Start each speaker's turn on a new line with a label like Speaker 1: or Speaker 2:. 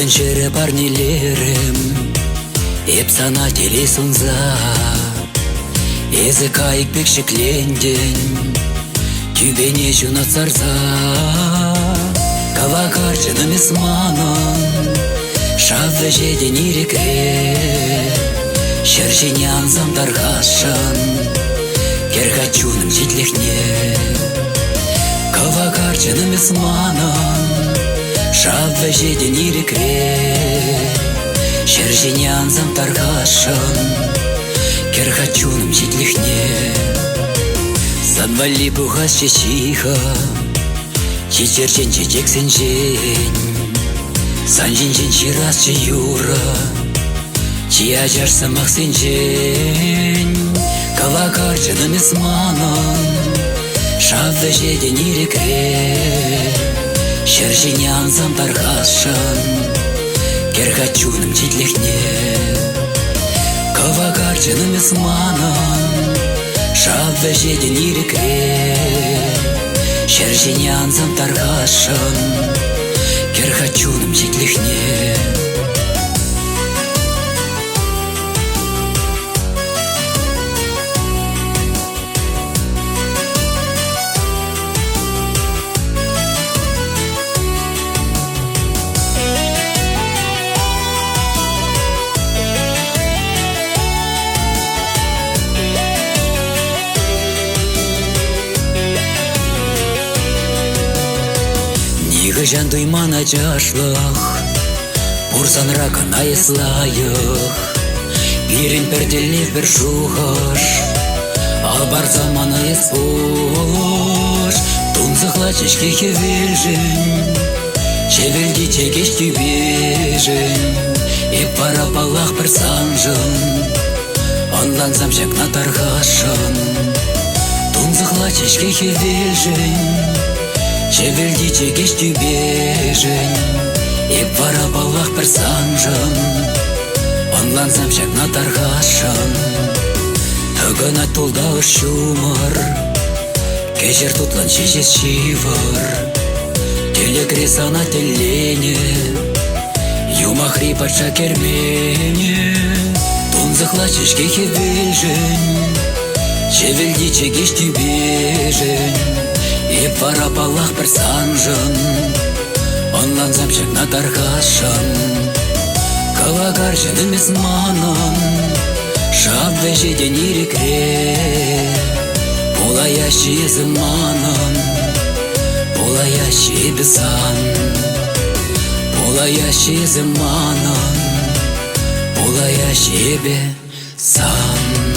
Speaker 1: Күншері бар нелерім, еп сана телесунза. Езі кайык бек шекленден, тюбене жуна царза. Кавакар жыным исманын, шавы жеден ирекре. Шершене анзам тарғашын, кергачуным жетлехне. Кавакар жыным исманын, шавы жеден ирекре. Шершене анзам тарғашын, кергачуным жетлехне. Санвали пухас чечиха, чечерчен чечексен жень. Санжин чирас че юра, чияжар самах сен жень. Кавакар жыным исманын, шавы жеден ирекре. Шершене анзам тарғашын, кергачуным жетлехне. Кавакар жыным исманын, шавы жеден ирекре. Шершене анзам тарғашын, кергачуным жетлехне. Жан дуймана жашлық, бұрсан ракын айыслайық. Бірін перделеп бір шуғаш, ал бар заман айыс бош. Тунзықла чешке хевелжін, чевелді чекеш тюбежін. Еп пара балақ бір санжын, онлансам жакна тарғашын. Тунзықла чешке хевелжін, чевелді чекеш тюбежін. Еп пара балақ бір санжын, онлансам жакна тарғашын. Төгіна толдағы шумыр, кежер тутлан шешес шивыр. Телекре сана теллене, юма хрипача кермене. Тунзықла чешке хевелжін, чевелді чекеш тюбежін. Еп пара балақ бір санжын, онлансам жакна тарғашын. Кавакар жыным исманын, шавы жеден ирекре. Булаящи зыманын, булаящи бізан. Булаящи зыманын, булаящи бізан.